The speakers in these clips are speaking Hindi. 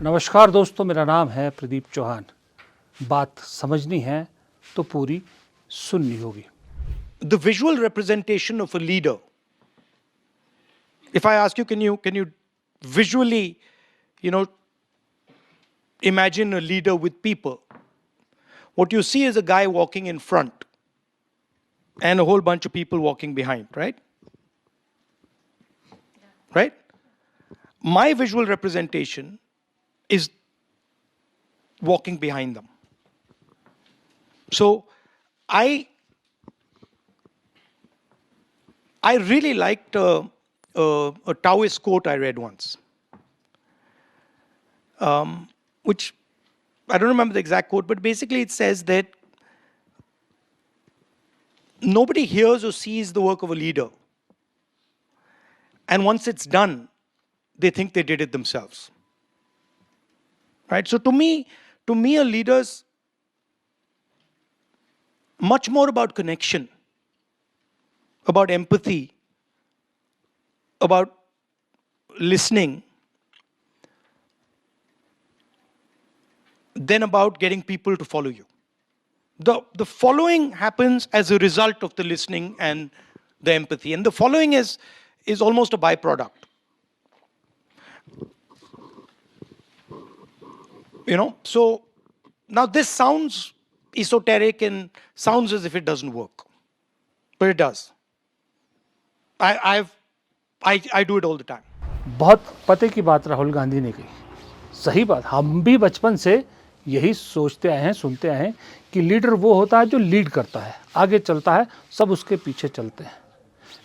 नमस्कार दोस्तों, मेरा नाम है प्रदीप चौहान। बात समझनी है तो पूरी सुननी होगी। The visual representation of a leader. If I ask you, can you visually, imagine a leader with people? What you see is a guy walking in front and a whole bunch of people walking behind, right? Right? My visual representation is walking behind them. So I really liked a Taoist quote I read once, which I don't remember the exact quote, but basically it says that nobody hears or sees the work of a leader. And once it's done, they think they did it themselves. Right? So to me, a leader's much more about connection, about empathy, about listening, than about getting people to follow you. The following happens as a result of the listening and the empathy. And the following is almost a byproduct. So now this sounds esoteric and sounds as if it doesn't work. But it does. I do it all the time. बहुत पते की बात राहुल गांधी ने कही। सही बात, हम भी बचपन से यही सोचते आए हैं, सुनते आए हैं कि लीडर वो होता है जो लीड करता है, आगे चलता है, सब उसके पीछे चलते हैं।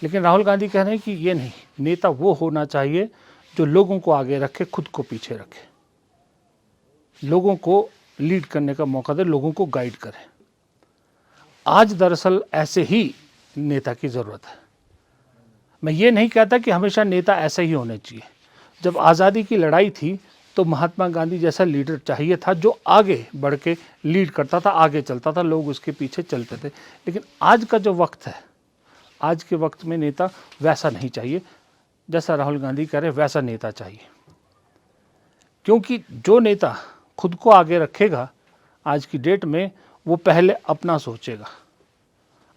लेकिन राहुल गांधी कह रहे हैं कि ये नहीं, नेता वो होना चाहिए जो लोगों को आगे रखे, खुद को पीछे रखे, लोगों को लीड करने का मौका दे, लोगों को गाइड करे। आज दरअसल ऐसे ही नेता की ज़रूरत है। मैं ये नहीं कहता कि हमेशा नेता ऐसे ही होने चाहिए। जब आज़ादी की लड़ाई थी तो महात्मा गांधी जैसा लीडर चाहिए था जो आगे बढ़ के लीड करता था, आगे चलता था, लोग उसके पीछे चलते थे। लेकिन आज का जो वक्त है, आज के वक्त में नेता वैसा नहीं चाहिए जैसा राहुल गांधी कह रहे, वैसा नेता चाहिए। क्योंकि जो नेता खुद को आगे रखेगा आज की डेट में, वो पहले अपना सोचेगा,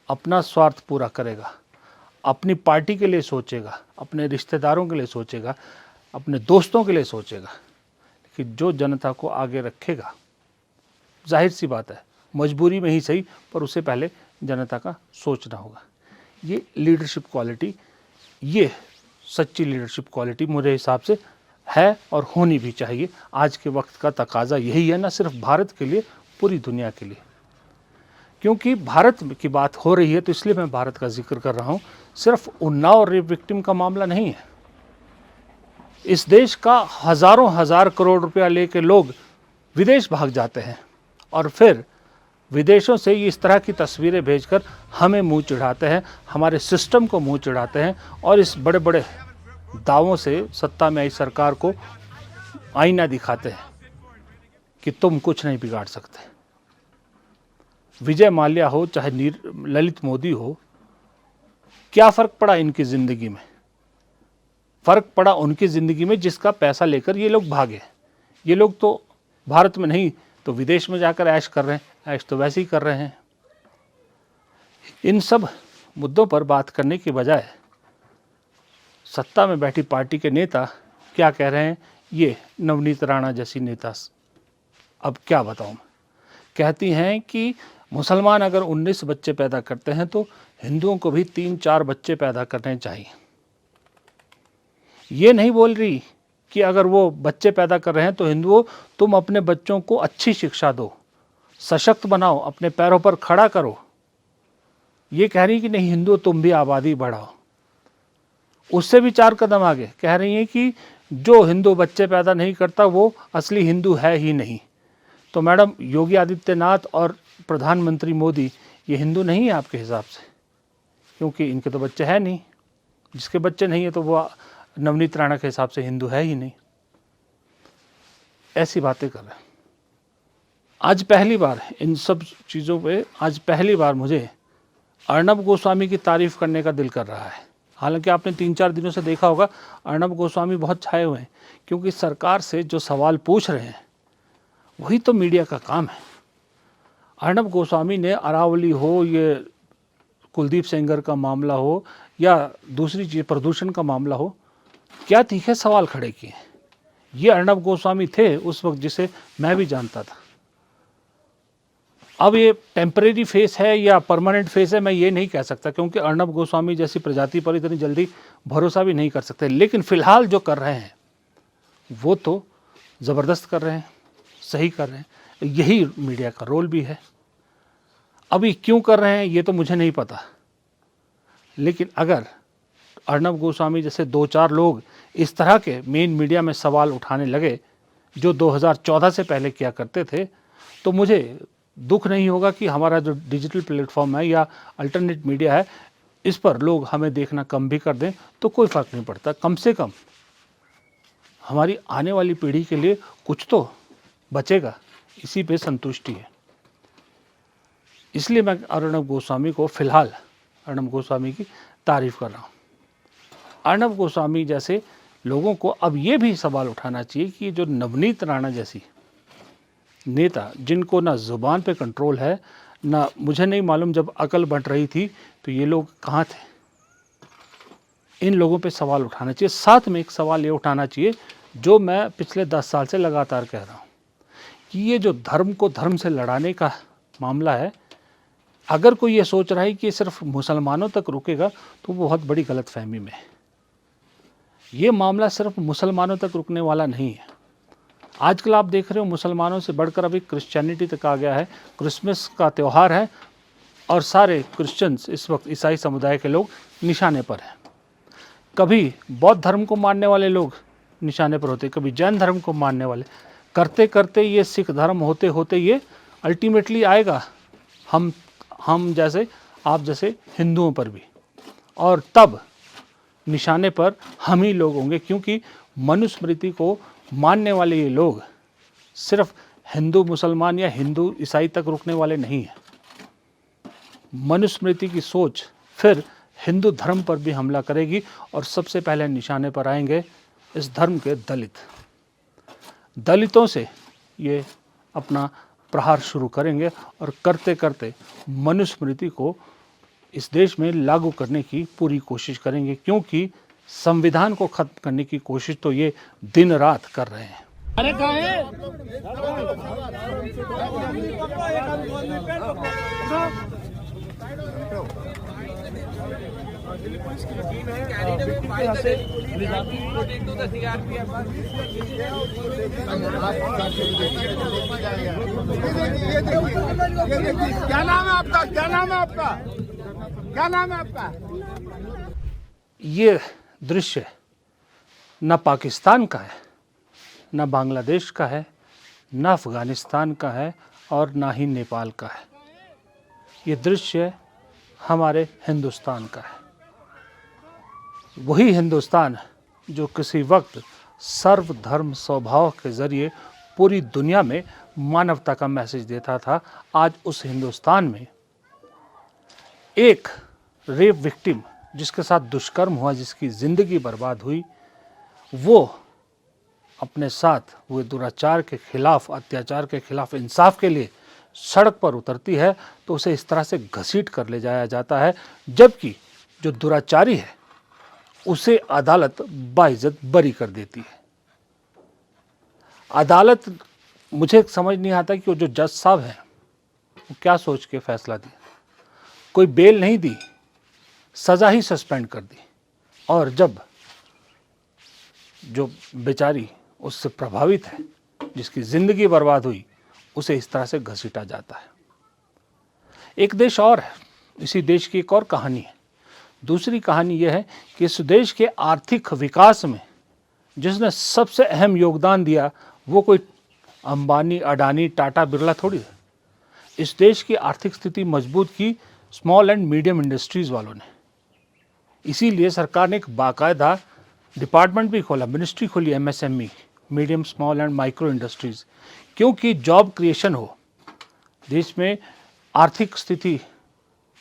अपना स्वार्थ पूरा करेगा, अपनी पार्टी के लिए सोचेगा, अपने रिश्तेदारों के लिए सोचेगा, अपने दोस्तों के लिए सोचेगा। कि जो जनता को आगे रखेगा, जाहिर सी बात है, मजबूरी में ही सही, पर उससे पहले जनता का सोचना होगा। ये लीडरशिप क्वालिटी, ये सच्ची लीडरशिप क्वालिटी मेरे हिसाब से है और होनी भी चाहिए। आज के वक्त का तकाजा यही है, ना सिर्फ भारत के लिए, पूरी दुनिया के लिए। क्योंकि भारत की बात हो रही है तो इसलिए मैं भारत का जिक्र कर रहा हूँ। सिर्फ उन्नाव रेप विक्टिम का मामला नहीं है। इस देश का हज़ार करोड़ रुपया लेके लोग विदेश भाग जाते हैं और फिर विदेशों से इस तरह की तस्वीरें भेजकर हमें मुंह चिढ़ाते हैं, हमारे सिस्टम को मुंह चिढ़ाते हैं और इस बड़े बड़े दावों से सत्ता में आई सरकार को आईना दिखाते हैं कि तुम कुछ नहीं बिगाड़ सकते। विजय माल्या हो चाहे ललित मोदी हो, क्या फ़र्क पड़ा इनकी ज़िंदगी में? फ़र्क पड़ा उनकी ज़िंदगी में जिसका पैसा लेकर ये लोग भागे। ये लोग तो भारत में नहीं तो विदेश में जाकर ऐश कर रहे हैं, ऐश तो वैसे ही कर रहे हैं। इन सब मुद्दों पर बात करने की बजाय सत्ता में बैठी पार्टी के नेता क्या कह रहे हैं, ये नवनीत राणा जैसी नेता, अब क्या बताऊं, कहती हैं कि मुसलमान अगर 19 बच्चे पैदा करते हैं तो हिंदुओं को भी 3-4 बच्चे पैदा करने चाहिए। ये नहीं बोल रही कि अगर वो बच्चे पैदा कर रहे हैं तो हिंदुओं, तुम अपने बच्चों को अच्छी शिक्षा दो, सशक्त बनाओ, अपने पैरों पर खड़ा करो। ये कह रही कि नहीं, हिंदुओं तुम भी आबादी बढ़ाओ। उससे भी 4 कदम आगे कह रही हैं कि जो हिंदू बच्चे पैदा नहीं करता वो असली हिंदू है ही नहीं। तो मैडम, योगी आदित्यनाथ और प्रधानमंत्री मोदी ये हिंदू नहीं है आपके हिसाब से? क्योंकि इनके तो बच्चे हैं नहीं। जिसके बच्चे नहीं है तो वो नवनीत राणा के हिसाब से हिंदू है ही नहीं। ऐसी बातें कर रहे हैं। आज पहली बार इन सब चीज़ों पे, आज पहली बार मुझे अर्नब गोस्वामी की तारीफ़ करने का दिल कर रहा है। हालांकि आपने 3-4 दिनों से देखा होगा अर्णब गोस्वामी बहुत छाए हुए हैं, क्योंकि सरकार से जो सवाल पूछ रहे हैं वही तो मीडिया का काम है। अर्णब गोस्वामी ने अरावली हो, ये कुलदीप सेंगर का मामला हो या दूसरी चीज़ प्रदूषण का मामला हो, क्या तीखे सवाल खड़े किए। ये अर्णब गोस्वामी थे उस वक्त जिसे मैं भी जानता था। अब ये टेम्परेरी फेस है या परमानेंट फेस है मैं ये नहीं कह सकता, क्योंकि अर्णब गोस्वामी जैसी प्रजाति पर इतनी जल्दी भरोसा भी नहीं कर सकते। लेकिन फिलहाल जो कर रहे हैं वो तो ज़बरदस्त कर रहे हैं, सही कर रहे हैं। यही मीडिया का रोल भी है। अभी क्यों कर रहे हैं ये तो मुझे नहीं पता, लेकिन अगर अर्णब गोस्वामी जैसे 2-4 लोग इस तरह के मेन मीडिया में सवाल उठाने लगे जो 2014 से पहले किया करते थे, तो मुझे दुख नहीं होगा कि हमारा जो डिजिटल प्लेटफॉर्म है या अल्टरनेट मीडिया है इस पर लोग हमें देखना कम भी कर दें तो कोई फ़र्क नहीं पड़ता। कम से कम हमारी आने वाली पीढ़ी के लिए कुछ तो बचेगा, इसी पे संतुष्टि है। इसलिए मैं अर्णब गोस्वामी को फ़िलहाल अर्णब गोस्वामी की तारीफ़ कर रहा हूँ। अर्णब गोस्वामी जैसे लोगों को अब ये भी सवाल उठाना चाहिए कि जो नवनीत राणा जैसी नेता, जिनको ना ज़ुबान पे कंट्रोल है, ना मुझे नहीं मालूम जब अकल बंट रही थी तो ये लोग कहाँ थे, इन लोगों पे सवाल उठाना चाहिए। साथ में एक सवाल ये उठाना चाहिए जो मैं पिछले 10 साल से लगातार कह रहा हूँ कि ये जो धर्म को धर्म से लड़ाने का मामला है, अगर कोई ये सोच रहा है कि ये सिर्फ मुसलमानों तक रुकेगा तो वो बहुत बड़ी गलतफहमी में है। ये मामला सिर्फ मुसलमानों तक रुकने वाला नहीं है। आजकल आप देख रहे हो मुसलमानों से बढ़कर अभी क्रिश्चियनिटी तक आ गया है। क्रिसमस का त्यौहार है और सारे क्रिश्चियंस इस वक्त ईसाई समुदाय के लोग निशाने पर हैं। कभी बौद्ध धर्म को मानने वाले लोग निशाने पर होते, कभी जैन धर्म को मानने वाले, करते करते ये सिख धर्म होते होते ये अल्टीमेटली आएगा हम जैसे आप जैसे हिंदुओं पर भी, और तब निशाने पर हम ही लोग होंगे, क्योंकि मनुस्मृति को मानने वाले ये लोग सिर्फ हिंदू मुसलमान या हिंदू ईसाई तक रुकने वाले नहीं हैं। मनुस्मृति की सोच फिर हिंदू धर्म पर भी हमला करेगी और सबसे पहले निशाने पर आएंगे इस धर्म के दलितों से ये अपना प्रहार शुरू करेंगे और करते करते मनुस्मृति को इस देश में लागू करने की पूरी कोशिश करेंगे, क्योंकि संविधान को खत्म करने की कोशिश तो ये दिन रात कर रहे हैं। अरे क्या नाम है आपका? क्या नाम है आपका? क्या नाम है आपका? ये दृश्य न पाकिस्तान का है, न बांग्लादेश का है, न अफ़गानिस्तान का है और ना ही नेपाल का है। ये दृश्य हमारे हिंदुस्तान का है। वही हिंदुस्तान जो किसी वक्त सर्वधर्म स्वभाव के ज़रिए पूरी दुनिया में मानवता का मैसेज देता था। आज उस हिंदुस्तान में एक रेप विक्टिम जिसके साथ दुष्कर्म हुआ, जिसकी ज़िंदगी बर्बाद हुई, वो अपने साथ हुए दुराचार के खिलाफ, अत्याचार के खिलाफ इंसाफ के लिए सड़क पर उतरती है तो उसे इस तरह से घसीट कर ले जाया जाता है, जबकि जो दुराचारी है उसे अदालत बाइज्जत बरी कर देती है। अदालत, मुझे समझ नहीं आता कि वो जो जज साहब हैं वो क्या सोच के फैसला दिया। कोई बेल नहीं दी, सज़ा ही सस्पेंड कर दी, और जब जो बेचारी उससे प्रभावित है, जिसकी ज़िंदगी बर्बाद हुई, उसे इस तरह से घसीटा जाता है। एक देश और है, इसी देश की एक और कहानी है। दूसरी कहानी यह है कि इस देश के आर्थिक विकास में जिसने सबसे अहम योगदान दिया वो कोई अंबानी, अडानी, टाटा, बिरला थोड़ी है। इस देश की आर्थिक स्थिति मजबूत की स्मॉल एंड मीडियम इंडस्ट्रीज़ वालों ने। इसीलिए सरकार ने एक बाकायदा डिपार्टमेंट भी खोला, मिनिस्ट्री खोली, MSME, medium small and micro industries, क्योंकि जॉब क्रिएशन हो, देश में आर्थिक स्थिति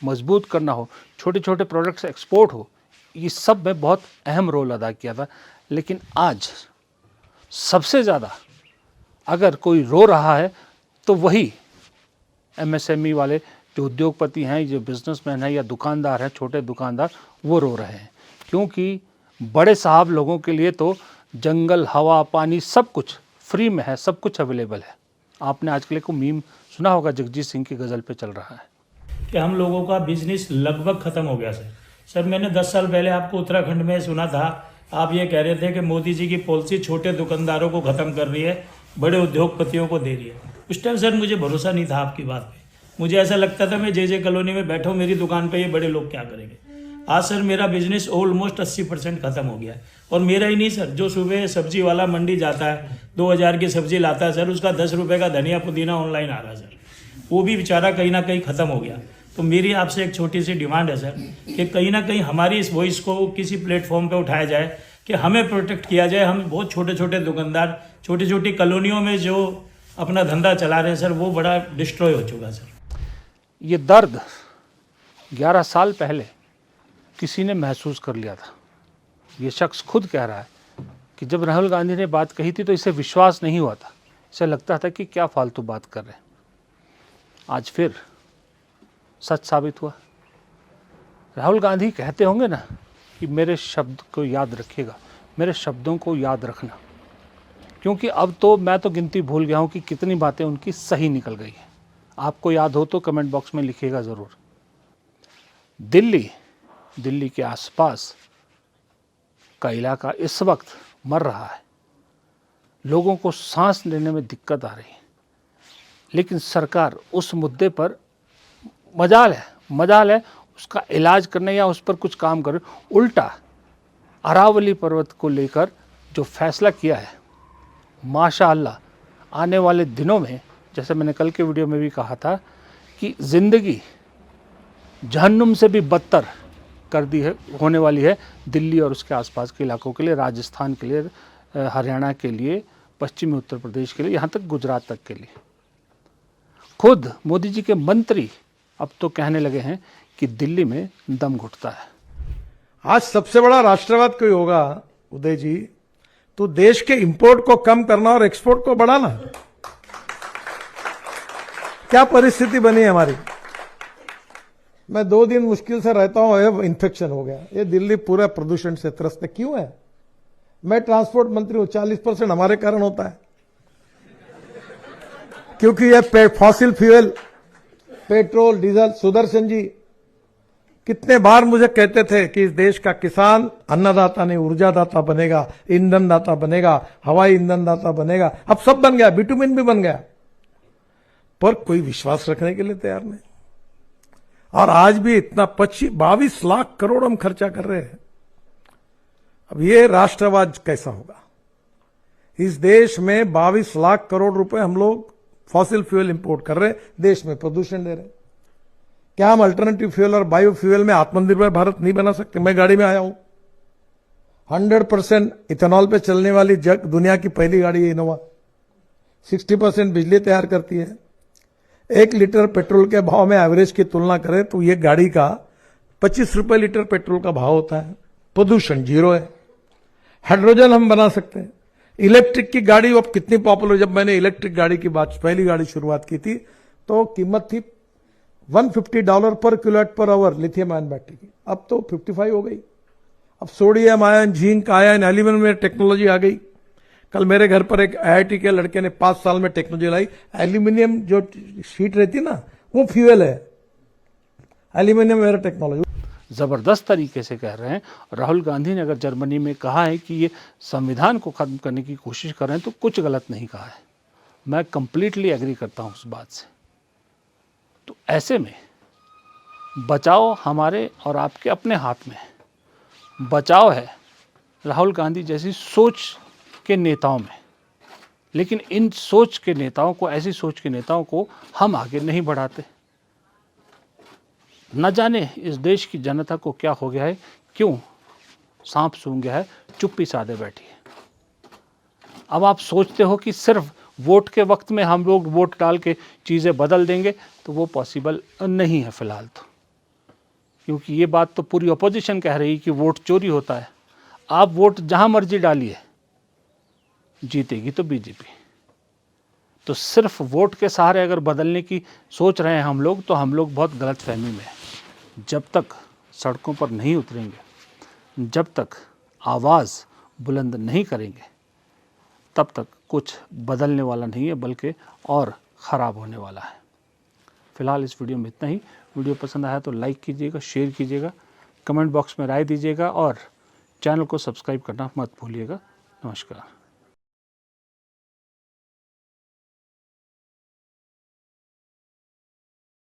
मजबूत करना हो, छोटे छोटे प्रोडक्ट्स एक्सपोर्ट हो, ये सब में बहुत अहम रोल अदा किया था। लेकिन आज सबसे ज़्यादा अगर कोई रो रहा है तो वही MSME वाले जो उद्योगपति हैं, जो बिजनेसमैन हैं या दुकानदार हैं, छोटे दुकानदार, वो रो रहे हैं। क्योंकि बड़े साहब लोगों के लिए तो जंगल, हवा, पानी सब कुछ फ्री में है, सब कुछ अवेलेबल है। आपने आजकल को मीम सुना होगा, जगजीत सिंह की गज़ल पे चल रहा है कि हम लोगों का बिजनेस लगभग ख़त्म हो गया सर। मैंने 10 साल पहले आपको उत्तराखंड में सुना था, आप ये कह रहे थे कि मोदी जी की पॉलिसी छोटे दुकानदारों को ख़त्म कर रही है, बड़े उद्योगपतियों को दे रही है। उस टाइम सर मुझे भरोसा नहीं था आपकी बात पे। मुझे ऐसा लगता था मैं जे कॉलोनी में बैठा हूँ, मेरी दुकान पे ये बड़े लोग क्या करेंगे। आज सर मेरा बिजनेस ऑलमोस्ट 80% ख़त्म हो गया है। और मेरा ही नहीं सर, जो सुबह सब्जी वाला मंडी जाता है 2000 की सब्जी लाता है सर, उसका 10 रुपये का धनिया पुदीना ऑनलाइन आ रहा है सर, वो भी बेचारा कहीं ना कहीं ख़त्म हो गया। तो मेरी आपसे एक छोटी सी डिमांड है सर कि कहीं ना कहीं हमारी इस वॉइस को किसी प्लेटफॉर्म पे उठाया जाए कि हमें प्रोटेक्ट किया जाए। हम बहुत छोटे छोटे दुकानदार छोटी छोटी कॉलोनियों में जो अपना धंधा चला रहे हैं सर, वो बड़ा डिस्ट्रॉय हो चुका सर। ये दर्द 11 साल पहले किसी ने महसूस कर लिया था। ये शख्स खुद कह रहा है कि जब राहुल गांधी ने बात कही थी तो इसे विश्वास नहीं हुआ था, इसे लगता था कि क्या फालतू बात कर रहे हैं। आज फिर सच साबित हुआ। राहुल गांधी कहते होंगे ना कि मेरे शब्द को याद रखिएगा, मेरे शब्दों को याद रखना, क्योंकि अब तो मैं तो गिनती भूल गया हूँ कि कितनी बातें उनकी सही निकल गई हैं। आपको याद हो तो कमेंट बॉक्स में लिखिएगा ज़रूर। दिल्ली के आसपास का इलाका इस वक्त मर रहा है, लोगों को सांस लेने में दिक्कत आ रही है, लेकिन सरकार उस मुद्दे पर मजाल है उसका इलाज करने या उस पर कुछ काम करे। उल्टा अरावली पर्वत को लेकर जो फैसला किया है, माशाअल्लाह आने वाले दिनों में, जैसे मैंने कल के वीडियो में भी कहा था कि ज़िंदगी जहन्नुम से भी बदतर कर दी है, होने वाली है दिल्ली और उसके आसपास के इलाकों के लिए, राजस्थान के लिए, हरियाणा के लिए, पश्चिमी उत्तर प्रदेश के लिए, यहाँ तक गुजरात तक के लिए। खुद मोदी जी के मंत्री अब तो कहने लगे हैं कि दिल्ली में दम घुटता है। आज सबसे बड़ा राष्ट्रवाद कोई होगा उदय जी, तो देश के इंपोर्ट को कम करना और एक्सपोर्ट को बढ़ाना। क्या परिस्थिति बनी है हमारी। मैं 2 दिन मुश्किल से रहता हूं, इन्फेक्शन हो गया। ये दिल्ली पूरा प्रदूषण से त्रस्त है। क्यों है? मैं ट्रांसपोर्ट मंत्री हूं, 40% हमारे कारण होता है, क्योंकि ये fossil fuel, petrol, diesel. Sudarshan ji कितने बार मुझे कहते थे कि इस देश का किसान अन्नदाता नहीं ऊर्जादाता बनेगा, ईंधन दाता बनेगा, हवाई ईंधन दाता बनेगा। अब सब बन गया, बिटुमिन भी बन गया, पर कोई विश्वास रखने के लिए तैयार नहीं। और आज भी इतना 22 लाख करोड़ हम खर्चा कर रहे हैं। अब ये राष्ट्रवाद कैसा होगा? इस देश में 22 लाख करोड़ रुपए हम लोग फॉसिल फ्यूल इंपोर्ट कर रहे हैं, देश में प्रदूषण दे रहे हैं। क्या हम अल्टरनेटिव फ्यूल और बायो फ्यूल में आत्मनिर्भर भारत नहीं बना सकते? मैं गाड़ी में आया हूं, 100% इथेनॉल पे चलने वाली दुनिया की पहली गाड़ी है इनोवा। 60% बिजली तैयार करती है। 1 लीटर पेट्रोल के भाव में एवरेज की तुलना करें तो ये गाड़ी का 25 रुपए लीटर पेट्रोल का भाव होता है। प्रदूषण 0 है। हाइड्रोजन हम बना सकते हैं। इलेक्ट्रिक की गाड़ी अब कितनी पॉपुलर। जब मैंने इलेक्ट्रिक गाड़ी की बात, पहली गाड़ी शुरुआत की थी, तो कीमत थी $150 पर kilowatt per hour lithium ion battery की। अब तो 55 हो गई। अब sodium ion, zinc ion, aluminium में टेक्नोलॉजी आ गई। कल मेरे घर पर एक IIT के लड़के ने 5 साल में टेक्नोलॉजी लाई। एल्यूमिनियम जो शीट रहती है ना, वो फ्यूल है। एल्यूमिनियम मेरा टेक्नोलॉजी। ज़बरदस्त तरीके से कह रहे हैं। राहुल गांधी ने अगर जर्मनी में कहा है कि ये संविधान को ख़त्म करने की कोशिश कर रहे हैं तो कुछ गलत नहीं कहा है। मैं कंप्लीटली एग्री करता हूँ उस बात से। तो ऐसे में बचाव हमारे और आपके अपने हाथ में है। बचाव है राहुल गांधी जैसी सोच के नेताओं में, लेकिन इन सोच के नेताओं को, ऐसी सोच के नेताओं को हम आगे नहीं बढ़ाते। न जाने इस देश की जनता को क्या हो गया है, क्यों सांप सूंघ गया है, चुप्पी साधे बैठी है। अब आप सोचते हो कि सिर्फ वोट के वक्त में हम लोग वोट डाल के चीज़ें बदल देंगे, तो वो पॉसिबल नहीं है। फ़िलहाल तो क्योंकि ये बात तो पूरी अपोजिशन कह रही कि वोट चोरी होता है। आप वोट जहां मर्जी डालिए, जीतेगी तो बीजेपी। तो सिर्फ वोट के सहारे अगर बदलने की सोच रहे हैं हम लोग, तो हम लोग बहुत गलत फहमी में हैं। जब तक सड़कों पर नहीं उतरेंगे, जब तक आवाज़ बुलंद नहीं करेंगे, तब तक कुछ बदलने वाला नहीं है, बल्कि और ख़राब होने वाला है। फ़िलहाल इस वीडियो में इतना ही। वीडियो पसंद आया तो लाइक कीजिएगा, शेयर कीजिएगा, कमेंट बॉक्स में राय दीजिएगा और चैनल को सब्सक्राइब करना मत भूलिएगा। नमस्कार।